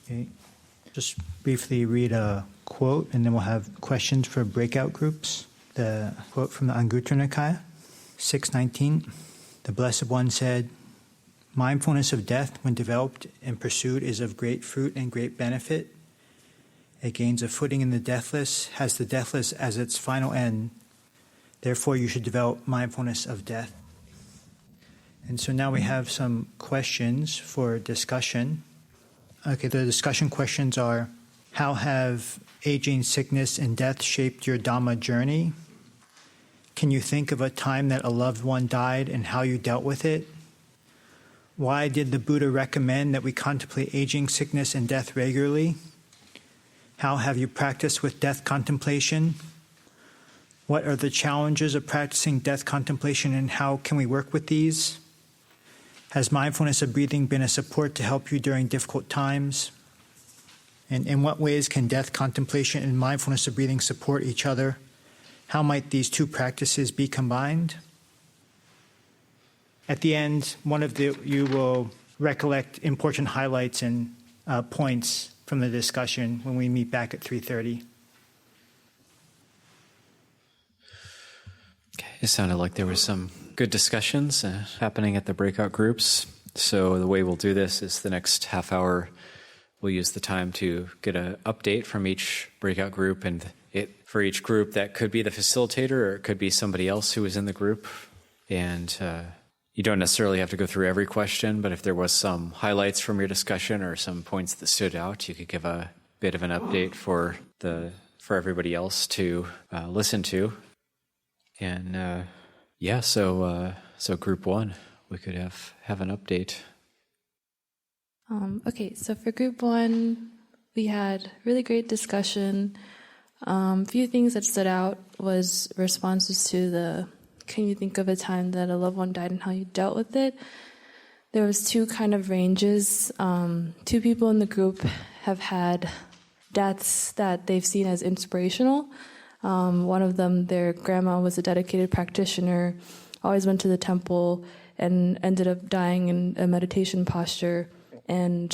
Okay. Just briefly read a quote, and then we'll have questions for breakout groups. The quote from the Anguttara Nikaya, 619. The Blessed One said, "Mindfulness of death, when developed and pursued, is of great fruit and great benefit. It gains a footing in the deathless, has the deathless as its final end. Therefore, you should develop mindfulness of death." And so now we have some questions for discussion. Okay, the discussion questions are: how have aging, sickness, and death shaped your Dhamma journey? Can you think of a time that a loved one died and how you dealt with it? Why did the Buddha recommend that we contemplate aging, sickness, and death regularly? How have you practiced with death contemplation? What are the challenges of practicing death contemplation, and how can we work with these? Has mindfulness of breathing been a support to help you during difficult times? And in what ways can death contemplation and mindfulness of breathing support each other? How might these two practices be combined? At the end, one of you will recollect important highlights and points from the discussion when we meet back at 3:30. Okay, it sounded like there were some good discussions happening at the breakout groups. So the way we'll do this is the next half hour, we'll use the time to get an update from each breakout group, and for each group, that could be the facilitator or it could be somebody else who was in the group. And you don't necessarily have to go through every question, but if there was some highlights from your discussion or some points that stood out, you could give a bit of an update for everybody else to listen to. And so group one, we could have an update. Okay, so for group one, we had really great discussion. A few things that stood out was responses to can you think of a time that a loved one died and how you dealt with it? There was two kind of ranges. Two people in the group have had deaths that they've seen as inspirational. One of them, their grandma was a dedicated practitioner, always went to the temple, and ended up dying in a meditation posture, and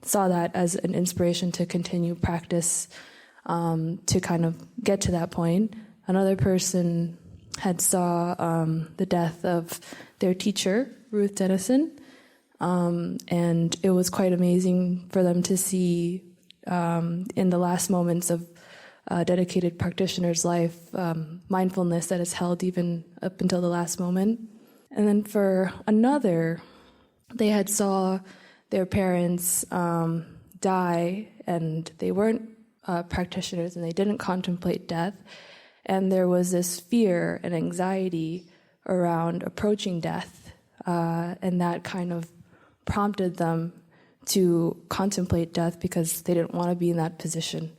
saw that as an inspiration to continue practice to kind of get to that point. Another person had saw the death of their teacher, Ruth Dennison, and it was quite amazing for them to see in the last moments of a dedicated practitioner's life, mindfulness that is held even up until the last moment. And then for another, they had saw their parents die, and they weren't practitioners, and they didn't contemplate death. And there was this fear and anxiety around approaching death, and that kind of prompted them to contemplate death because they didn't want to be in that position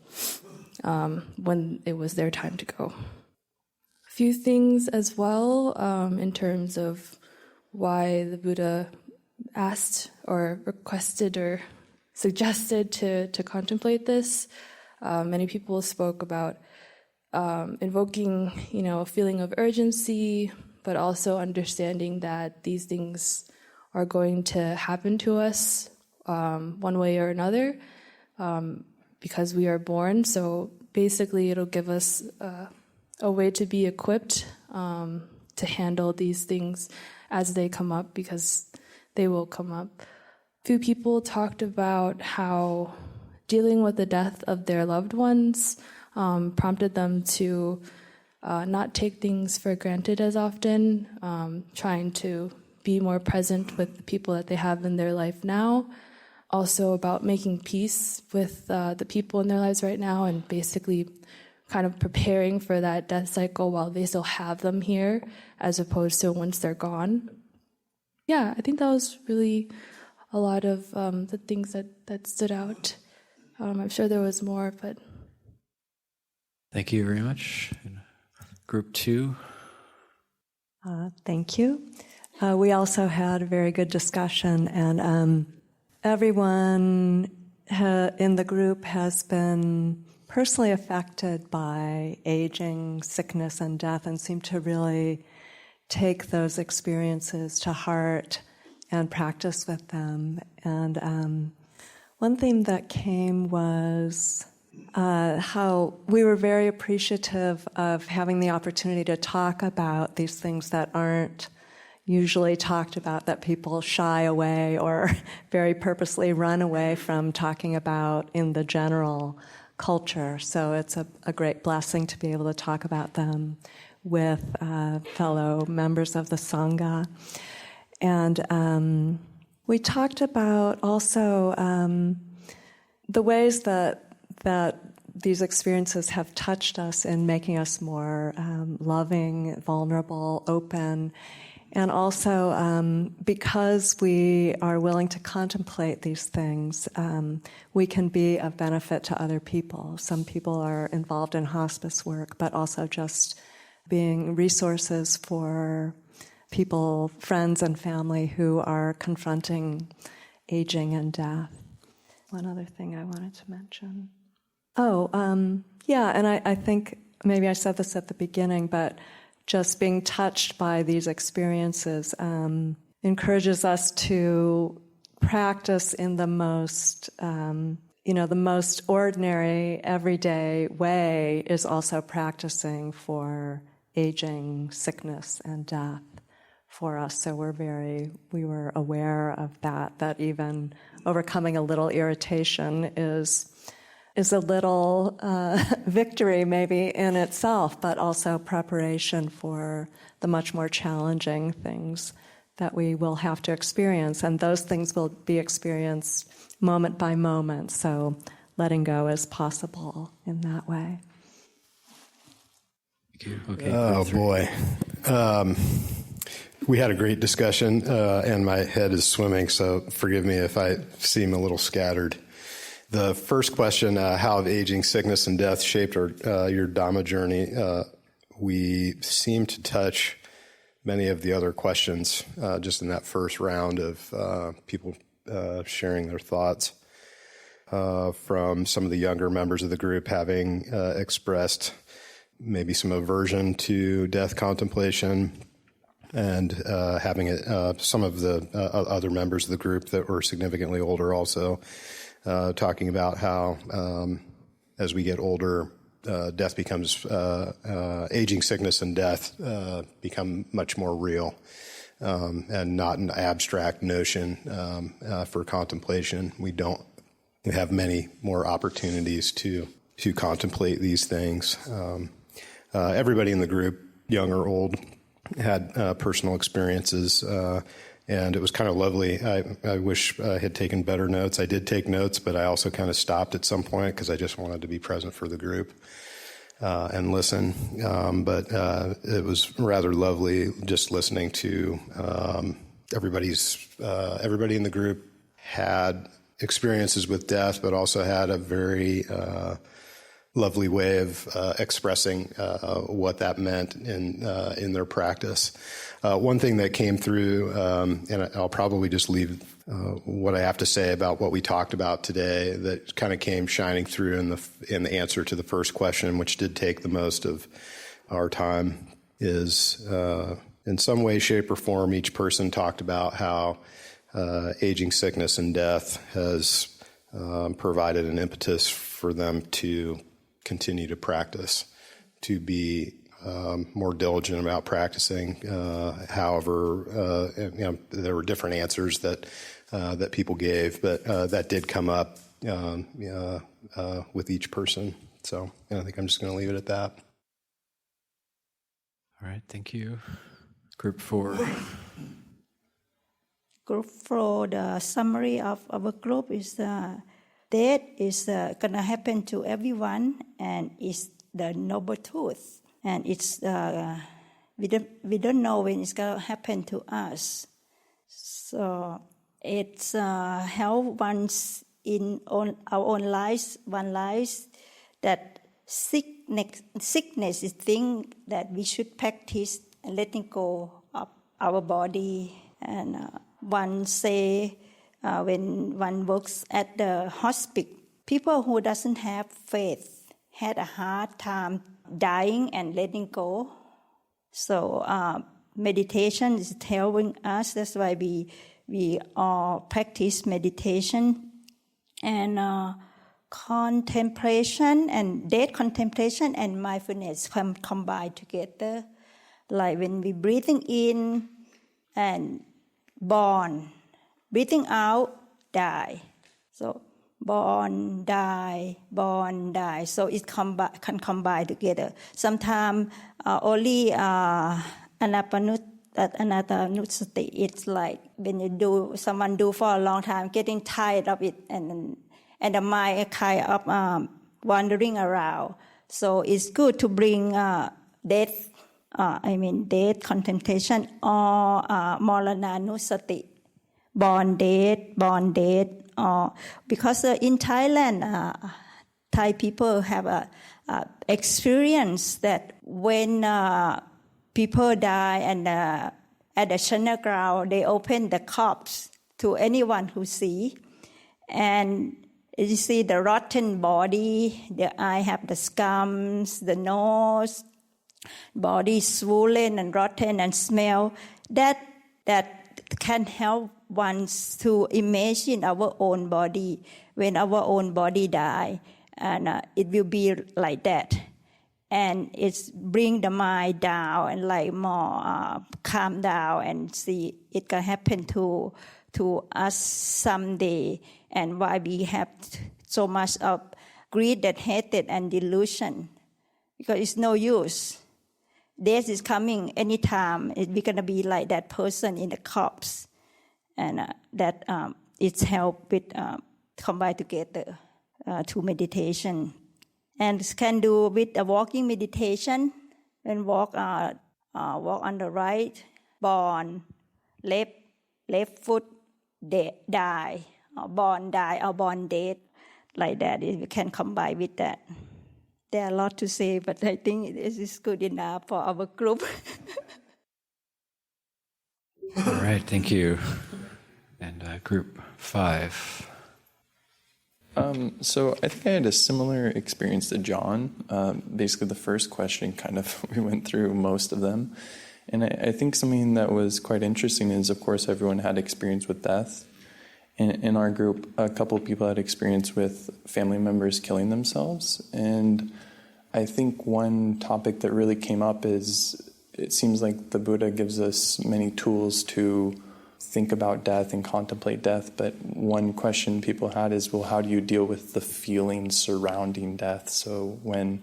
when it was their time to go. A few things as well in terms of why the Buddha asked or requested or suggested to contemplate this. Many people spoke about invoking, a feeling of urgency, but also understanding that these things are going to happen to us one way or another because we are born. So basically, it'll give us a way to be equipped to handle these things as they come up, because they will come up. Few people talked about how dealing with the death of their loved ones prompted them to not take things for granted as often, trying to be more present with the people that they have in their life now. Also about making peace with the people in their lives right now, and basically kind of preparing for that death cycle while they still have them here, as opposed to once they're gone. Yeah, I think that was really a lot of the things that stood out. I'm sure there was more, but... Thank you very much. Group two. Thank you. We also had a very good discussion, and everyone in the group has been personally affected by aging, sickness, and death, and seem to really take those experiences to heart and practice with them. And One theme that came was how we were very appreciative of having the opportunity to talk about these things that aren't usually talked about, that people shy away or very purposely run away from talking about in the general culture. So it's a great blessing to be able to talk about them with fellow members of the Sangha. And we talked about also the ways that these experiences have touched us in making us more loving, vulnerable, open. And also, because we are willing to contemplate these things, we can be of benefit to other people. Some people are involved in hospice work, but also just being resources for people, friends and family who are confronting aging and death. One other thing I wanted to mention. And I think maybe I said this at the beginning, but just being touched by these experiences encourages us to practice in the most, the most ordinary, everyday way is also practicing for aging, sickness, and death for us. So we were aware of that even overcoming a little irritation is a little victory maybe in itself, but also preparation for the much more challenging things that we will have to experience. And those things will be experienced moment by moment, so letting go is possible in that way. Okay. Oh, boy. We had a great discussion, and my head is swimming, so forgive me if I seem a little scattered. The first question, how have aging, sickness, and death shaped your Dhamma journey? We seem to touch many of the other questions just in that first round of people sharing their thoughts. From some of the younger members of the group having expressed maybe some aversion to death contemplation, and having some of the other members of the group that were significantly older also talking about how as we get older, death becomes, aging, sickness, and death become much more real and not an abstract notion for contemplation. We have many more opportunities to contemplate these things. Everybody in the group, young or old, had personal experiences, and it was kind of lovely. I wish I had taken better notes. I did take notes, but I also kind of stopped at some point because I just wanted to be present for the group and listen. But it was rather lovely just listening to everybody in the group had experiences with death, but also had a very lovely way of expressing what that meant in their practice. One thing that came through, and I'll probably just leave what I have to say about what we talked about today, that kind of came shining through in the answer to the first question, which did take the most of our time, is in some way, shape, or form, each person talked about how aging, sickness, and death has provided an impetus for them to continue to practice, to be more diligent about practicing. However, there were different answers that people gave, but that did come up with each person. So I think I'm just going to leave it at that. All right, thank you. Group 4. Group 4, the summary of our group is death is going to happen to everyone, and it's the noble truth. And it's we don't know when it's going to happen to us. So it's help once in our own lives, one life, that sickness is thing that we should practice and letting go of our body. And one say when one works at the hospice, people who doesn't have faith had a hard time dying and letting go. So meditation is helping us. That's why we all practice meditation. And contemplation and death contemplation and mindfulness combined together. Like when we breathing in and born, breathing out, die. So born, die, born, die. So it can combine together. Sometimes only anapanusati. It's like when someone do for a long time, getting tired of it, and the mind kind of wandering around. So it's good to bring death contemplation or morananusati, born dead. Because in Thailand, Thai people have a experience that when people die and at the Chana ground, they open the corpse to anyone who see, and you see the rotten body, the eye have the scums, the nose, body swollen and rotten and smell. That can help one to imagine our own body when our own body die, and it will be like that. And it's bring the mind down and like more calm down and see it can happen to us someday. And why we have so much of greed, that hatred, and delusion, because it's no use. Death is coming anytime. We're gonna be like that person in the corpse, and that it's help with combine together to meditation. And can do with a walking meditation. When walk on the right, born, left foot, die, or born die, or born dead, like that. We can combine with that. There are a lot to say, but I think this is good enough for our group. All right, thank you. And group 5. So I think I had a similar experience to John. Basically, the first question, we went through most of them. And I think something that was quite interesting is, of course, everyone had experience with death. In our group, a couple of people had experience with family members killing themselves. And I think one topic that really came up is, it seems like the Buddha gives us many tools to think about death and contemplate death, but one question people had is, well, how do you deal with the feelings surrounding death? So when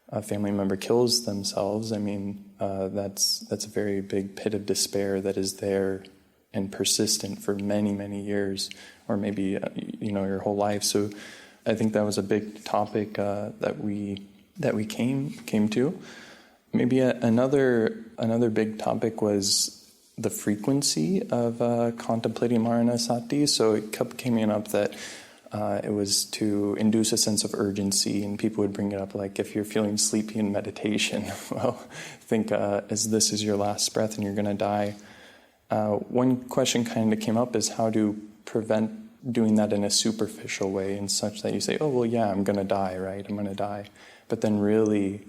a family member kills themselves, that's a very big pit of despair that is there and persistent for many, many years, or maybe your whole life. So I think that was a big topic that we came to. Maybe another big topic was the frequency of contemplating Maranasati. So it kept coming up that it was to induce a sense of urgency, and people would bring it up like, if you're feeling sleepy in meditation, well, think as this is your last breath and you're going to die. One question kind of came up is how to prevent doing that in a superficial way, in such that you say, oh, well, yeah, I'm going to die, right? I'm going to die. But then really,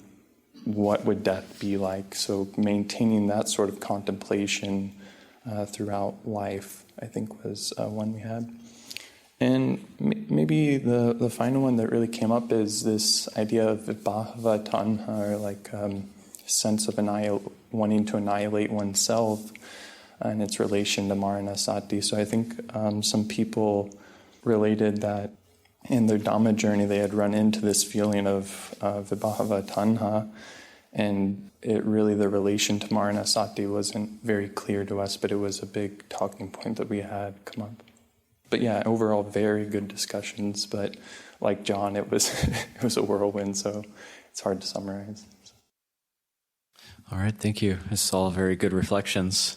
what would death be like? So maintaining that sort of contemplation throughout life, I think, was one we had. And maybe the final one that really came up is this idea of vibhava tanha, or like sense of wanting to annihilate oneself, and its relation to Maranasati. So I think some people related that in their Dhamma journey they had run into this feeling of vibhava tanha, and the relation to Maranasati wasn't very clear to us, but it was a big talking point that we had come up. But yeah, overall, very good discussions. But like John, it was a whirlwind, so it's hard to summarize. All right, thank you. It's all very good reflections.